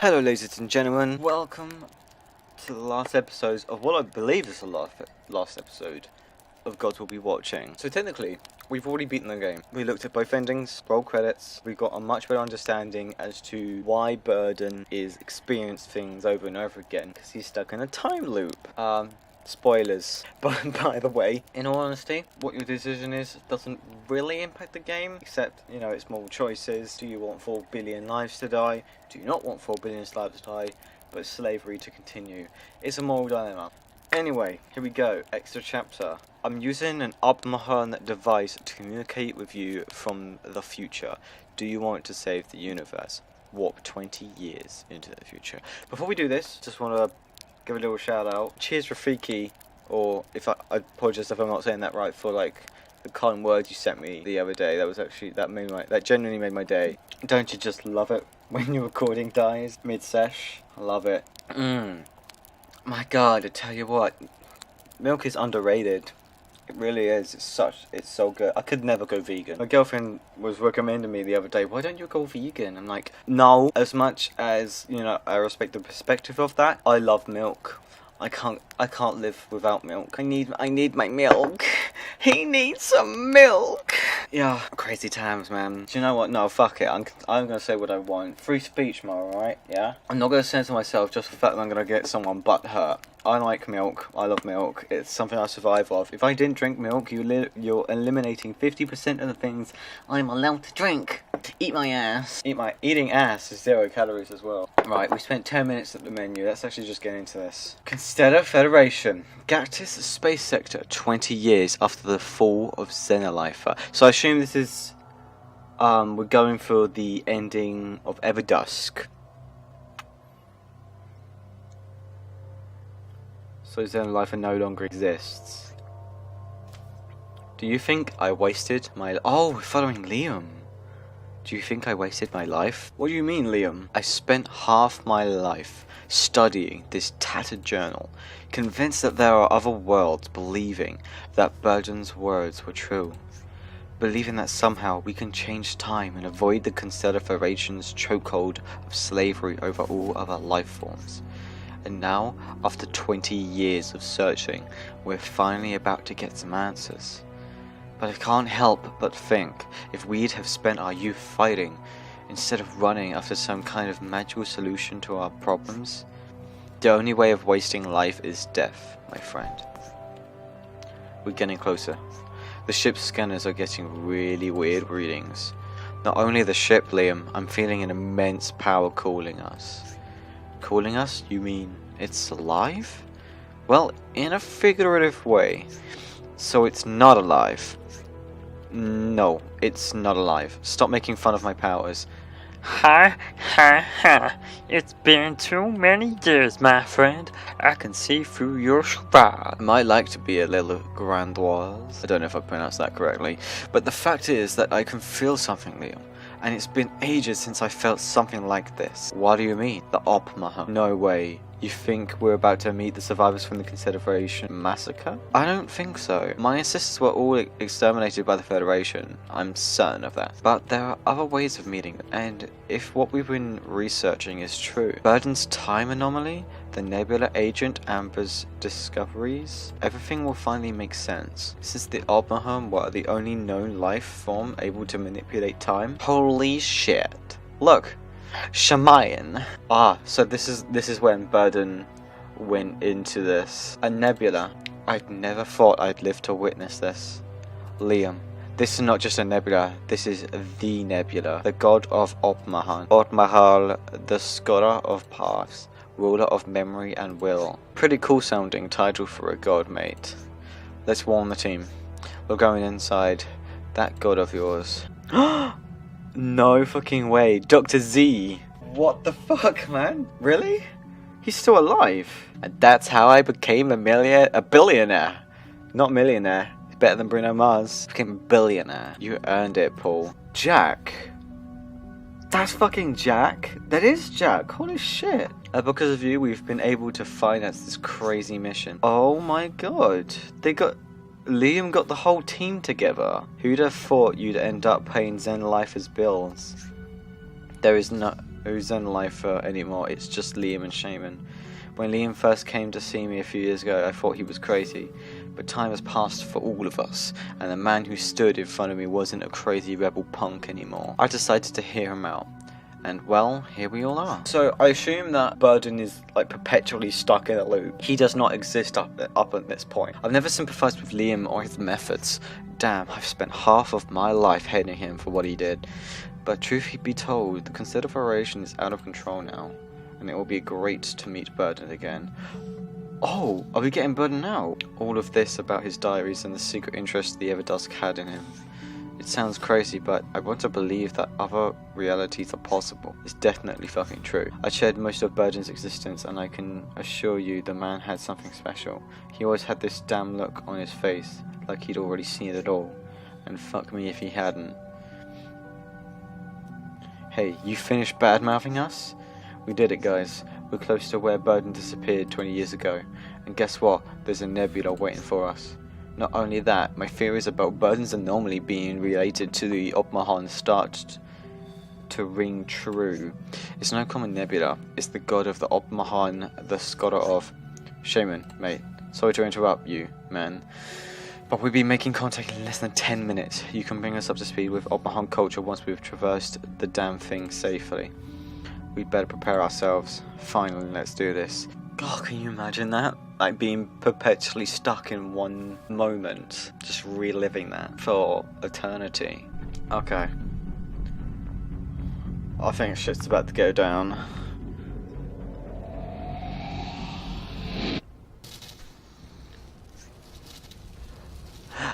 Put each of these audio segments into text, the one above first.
Hello ladies and gentlemen, welcome to the last episode of what I believe is the last episode of Gods Will Be Watching. So technically, we've already beaten the game. We looked at both endings, roll credits, we got a much better understanding as to why Burden is experiencing things over and over again, because he's stuck in a time loop. Spoilers. But by the way, in all honesty, what your decision is doesn't really impact the game, except, you know, it's more choices. Do you want 4 billion lives to die? Do you not want 4 billion lives to die, but slavery to continue? It's a moral dilemma. Anyway, here we go. Extra chapter. I'm using an Obmahon device to communicate with you from the future. Do you want to save the universe? Warp 20 years into the future. Before we do this, just want to give a little shout out. Cheers Rafiki, or if I apologize if I'm not saying that right, for like the kind words you sent me the other day. That was actually, that genuinely made my day. Don't you just love it when your recording dies mid-sesh? I love it. My god, I tell you what, milk is underrated. It really is. It's so good. I could never go vegan. My girlfriend was recommending me the other day, why don't you go vegan? I'm like, no. As much as, you know, I respect the perspective of that, I love milk. I can't live without milk. I need my milk. He needs some milk. Yeah, crazy times, man. Do you know what? No, fuck it. I'm gonna say what I want. Free speech, alright? Yeah. I'm not gonna censor myself just for the fact that I'm gonna get someone butt hurt. I like milk. I love milk. It's something I survive off. If I didn't drink milk, you're eliminating 50% of the things I'm allowed to drink. Eat my ass. Eating ass is 0 calories as well. Right, we spent 10 minutes at the menu. Let's actually just get into this. Consider Federation. Galactus Space Sector, 20 years after the fall of Xenolifer. So I assume this is, we're going for the ending of Everdusk. So Xenolifer no longer exists. Do you think I wasted my... Oh, we're following Liam. Do you think I wasted my life? What do you mean, Liam? I spent half my life studying this tattered journal, convinced that there are other worlds, believing that Burden's words were true, believing that somehow we can change time and avoid the Confederation's chokehold of slavery over all other life forms. And now, after 20 years of searching, we're finally about to get some answers. But I can't help but think, if we'd have spent our youth fighting, instead of running after some kind of magical solution to our problems, the only way of wasting life is death, my friend. We're getting closer. The ship's scanners are getting really weird readings. Not only the ship, Liam, I'm feeling an immense power calling us. Calling us? You mean it's alive? Well, in a figurative way. So it's not alive. No, it's not alive. Stop making fun of my powers. Ha ha ha. It's been too many years, my friend. I can see through your schwa. I might like to be a little grandoise. I don't know if I pronounced that correctly. But the fact is that I can feel something, Liam. And it's been ages since I felt something like this. What do you mean? The Obmahon? No way. You think we're about to meet the survivors from the Confederation massacre? I don't think so. My ancestors were all exterminated by the Federation. I'm certain of that. But there are other ways of meeting them. And if what we've been researching is true, Burden's time anomaly, the Nebula agent Amber's discoveries, everything will finally make sense. Since the Obmahon were the only known life form able to manipulate time. Holy shit. Look. Shamayan. So this is when Burden went into this. A nebula. I'd never thought I'd live to witness this. Liam, this is not just a nebula, this is the nebula. The god of Obmahon. Obmahal, the scholar of paths, ruler of memory and will. Pretty cool sounding title for a god, mate. Let's warn the team. We're going inside that god of yours. No fucking way. Dr. Z. What the fuck, man? Really? He's still alive. And that's how I became a billionaire. Not millionaire. It's better than Bruno Mars. Became a billionaire. You earned it, Paul. Jack. That's fucking Jack. That is Jack. Holy shit. Because of you, we've been able to finance this crazy mission. Oh my god. They got Liam got the whole team together. Who'd have thought you'd end up paying Zen Lifers bills? There is no Zen Lifer anymore, it's just Liam and Shaman. When Liam first came to see me a few years ago, I thought he was crazy. But time has passed for all of us, and the man who stood in front of me wasn't a crazy rebel punk anymore. I decided to hear him out. And well, here we all are. So I assume that Burden is like perpetually stuck in a loop. He does not exist up at this point. I've never sympathised with Liam or his methods. Damn, I've spent half of my life hating him for what he did. But truth be told, the Confederation is out of control now, and it will be great to meet Burden again. Oh, are we getting Burden now? All of this about his diaries and the secret interest the Everdusk had in him. It sounds crazy, but I want to believe that other realities are possible. It's definitely fucking true. I shared most of Burden's existence, and I can assure you the man had something special. He always had this damn look on his face, like he'd already seen it all. And fuck me if he hadn't. Hey, you finished bad-mouthing us? We did it, guys. We're close to where Burden disappeared 20 years ago. And guess what? There's a nebula waiting for us. Not only that, my theories about Burden's anomaly being related to the Obmahan start to ring true. It's no common nebula. It's the god of the Obmahan, the scholar of... Shaman, mate. Sorry to interrupt you, man. But we'll be making contact in less than 10 minutes. You can bring us up to speed with Obmahan culture once we've traversed the damn thing safely. We'd better prepare ourselves. Finally, let's do this. God, can you imagine that? Like being perpetually stuck in one moment. Just reliving that for eternity. Okay. I think shit's about to go down.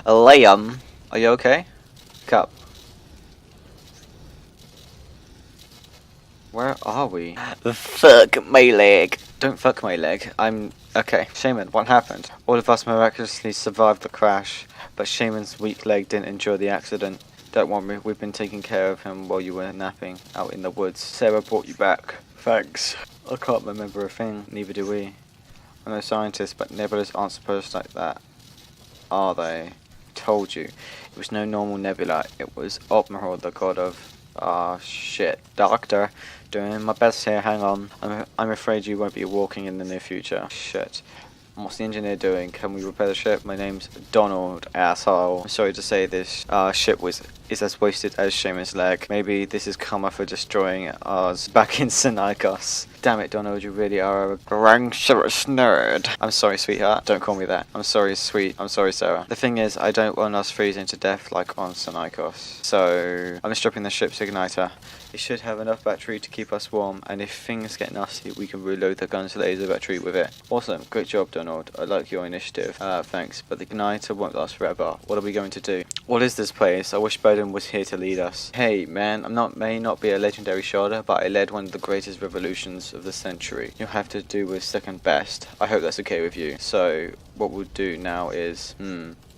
Liam, are you okay? Cup. Where are we? Fuck my leg. Don't fuck my leg. I'm... Okay. Shaman, what happened? All of us miraculously survived the crash, but Shaman's weak leg didn't endure the accident. Don't worry, we've been taking care of him while you were napping out in the woods. Sarah brought you back. Thanks. I can't remember a thing, neither do we. I'm no scientist, but nebulas aren't supposed like that, are they? Told you. It was no normal nebula. It was Obmahor, the god of... shit. Doctor. Doing my best here, hang on. I'm afraid you won't be walking in the near future. Shit. What's the engineer doing? Can we repair the ship? My name's Donald, asshole. I'm sorry to say this ship is as wasted as Shaman's leg. Maybe this is karma for destroying ours back in Sinarkos. Damn it, Donald, you really are a rancorous nerd. I'm sorry, sweetheart. Don't call me that. I'm sorry, sweet. I'm sorry, Sarah. The thing is, I don't want us freezing to death like on Sinarkos. So, I'm stripping the ship's igniter. It should have enough battery to keep us warm, and if things get nasty, we can reload the gun's laser battery with it. Awesome. Great job, Donald. I like your initiative. Thanks. But the igniter won't last forever. What are we going to do? What is this place? I wish Bowden was here to lead us. Hey, man, may not be a legendary shoulder, but I led one of the greatest revolutions of the century. You'll have to do with second best. I hope that's okay with you. So, what we'll do now is...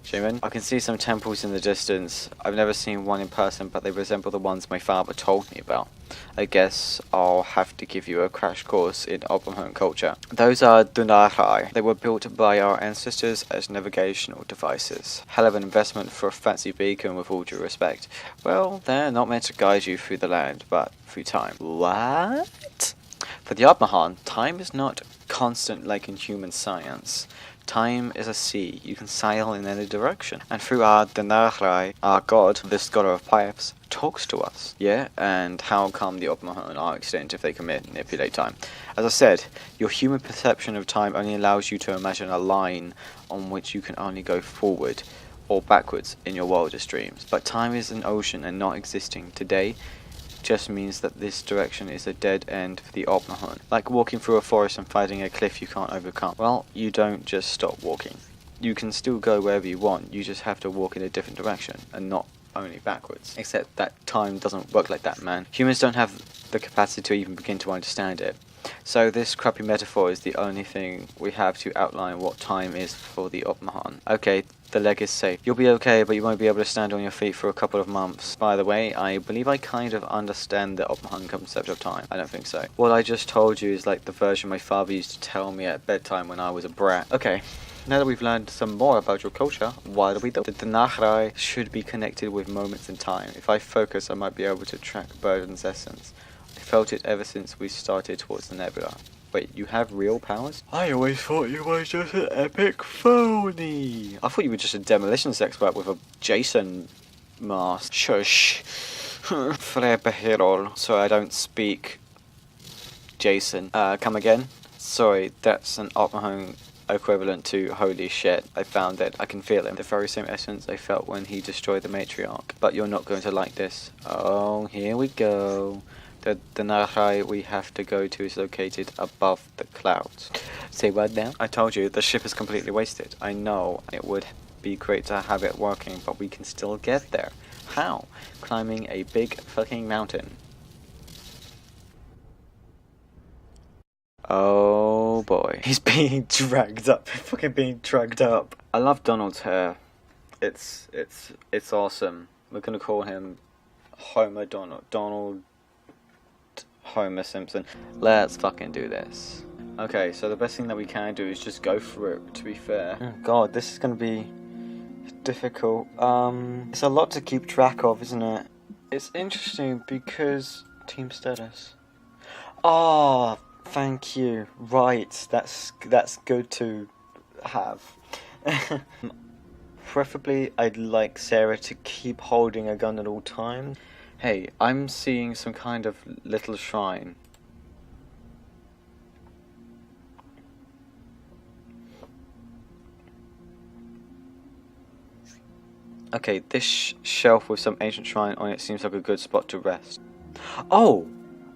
Shaman? I can see some temples in the distance. I've never seen one in person, but they resemble the ones my father told me about. I guess I'll have to give you a crash course in Obmahan culture. Those are Dunahai. They were built by our ancestors as navigational devices. Hell of an investment for a fancy beacon, with all due respect. Well, they're not meant to guide you through the land, but through time. What? For the Obmahan, time is not constant like in human science. Time is a sea. You can sail in any direction. And through our Denarrai, our god, the scholar of pipes, talks to us. Yeah, and how come the Obmahan are extinct if they can manipulate time? As I said, your human perception of time only allows you to imagine a line on which you can only go forward or backwards in your wildest dreams. But time is an ocean, and not existing today just means that this direction is a dead end for the Obmahan. Like walking through a forest and fighting a cliff you can't overcome. Well, you don't just stop walking. You can still go wherever you want, you just have to walk in a different direction, and not only backwards. Except that time doesn't work like that, man. Humans don't have the capacity to even begin to understand it. So this crappy metaphor is the only thing we have to outline what time is for the Obmahan. Okay, the leg is safe. You'll be okay, but you won't be able to stand on your feet for a couple of months. By the way, I believe I kind of understand the Obmahan concept of time. I don't think so. What I just told you is like the version my father used to tell me at bedtime when I was a brat. Okay. Now that we've learned some more about your culture, what do we do? The Denachrai should be connected with moments in time. If I focus, I might be able to track Burden's essence. I felt it ever since we started towards the nebula. Wait, you have real powers? I always thought you were just an epic phony. I thought you were just a demolitions expert with a Jason mask. Shush. So I don't speak Jason. Come again? Sorry, that's an Oppenheim equivalent to holy shit. I found it. I can feel it. The very same essence I felt when he destroyed the matriarch. But you're not going to like this. Oh, here we go. The Nahai we have to go to is located above the clouds. Say what now? I told you, the ship is completely wasted. I know it would be great to have it working, but we can still get there. How? Climbing a big fucking mountain. Oh boy. He's being dragged up. Fucking being dragged up. I love Donald's hair. It's awesome. We're gonna call him Homer Donald. Donald Homer Simpson. Let's fucking do this. Okay, so the best thing that we can do is just go through it, to be fair. Oh god, this is gonna be difficult. It's a lot to keep track of, isn't it? It's interesting because team status. Oh, thank you. Right, that's good to have. Preferably, I'd like Sarah to keep holding a gun at all times. Hey, I'm seeing some kind of little shrine. Okay, this shelf with some ancient shrine on it seems like a good spot to rest. Oh!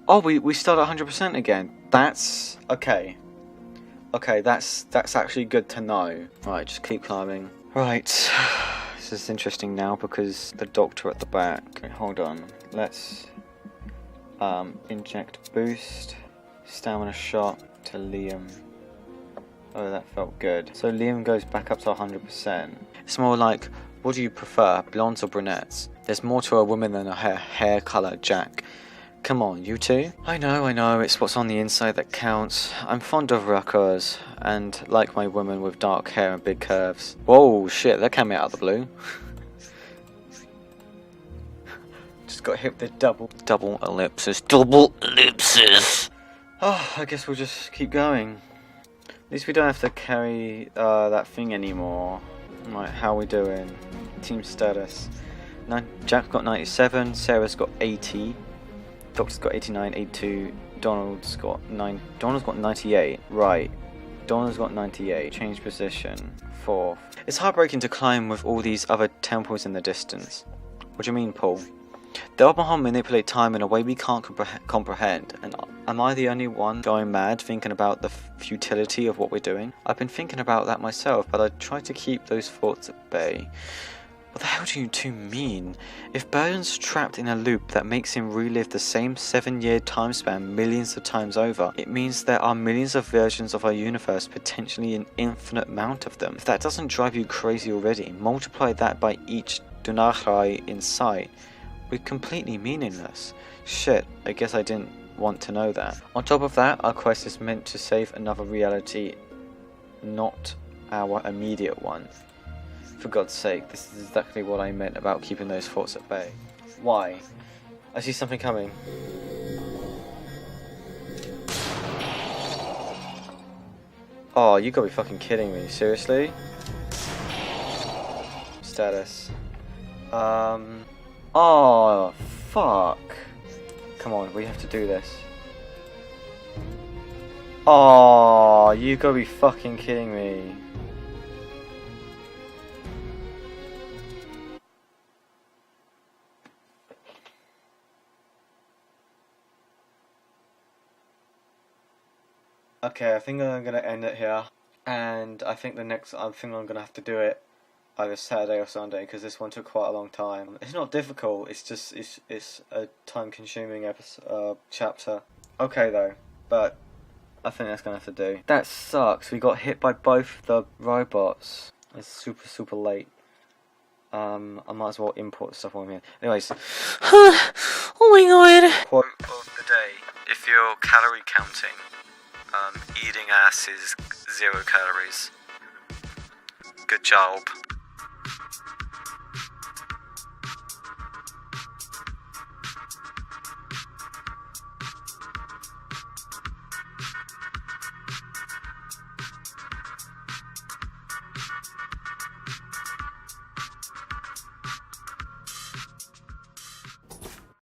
Oh, we start at 100% again. That's... okay. Okay, that's actually good to know. Right, just keep climbing. Right. This is interesting now because the doctor at the back. Okay, hold on. Let's inject boost. Stamina shot to Liam. Oh, that felt good. So Liam goes back up to 100%. It's more like, what do you prefer, blondes or brunettes? There's more to a woman than her hair colour, Jack. Come on, you two? I know, it's what's on the inside that counts. I'm fond of rockers, and like my women with dark hair and big curves. Whoa, shit, that came out of the blue. Just got hit with the double ellipsis. Oh, I guess we'll just keep going. At least we don't have to carry that thing anymore. Right, how are we doing? Team status. Jack got 97, Sarah's got 80. Doctor's got 89, 82, Donald's got 98, right. Donald's got 98, change position, 4th. It's heartbreaking to climb with all these other temples in the distance. What do you mean, Paul? The Oppenheim manipulate time in a way we can't comprehend, and am I the only one going mad thinking about the futility of what we're doing? I've been thinking about that myself, but I try to keep those thoughts at bay. What the hell do you two mean? If Burden's trapped in a loop that makes him relive the same 7-year time span millions of times over, it means there are millions of versions of our universe, potentially an infinite amount of them. If that doesn't drive you crazy already, multiply that by each Dunachai in sight. We're completely meaningless. Shit, I guess I didn't want to know that. On top of that, our quest is meant to save another reality, not our immediate one. For God's sake, this is exactly what I meant about keeping those thoughts at bay. Why? I see something coming. Oh, you gotta be fucking kidding me. Seriously? Status. Oh, fuck. Come on, we have to do this. Oh, you gotta be fucking kidding me. Okay, I think I'm gonna end it here, and I think I'm gonna have to do it either Saturday or Sunday because this one took quite a long time. It's not difficult. It's just it's a time-consuming chapter. Okay though, but I think that's gonna have to do. That sucks. We got hit by both the robots. It's super late. I might as well import stuff on here. Anyways. Oh my god. Quote of the day: if you're calorie counting, eating ass is 0 calories. Good job.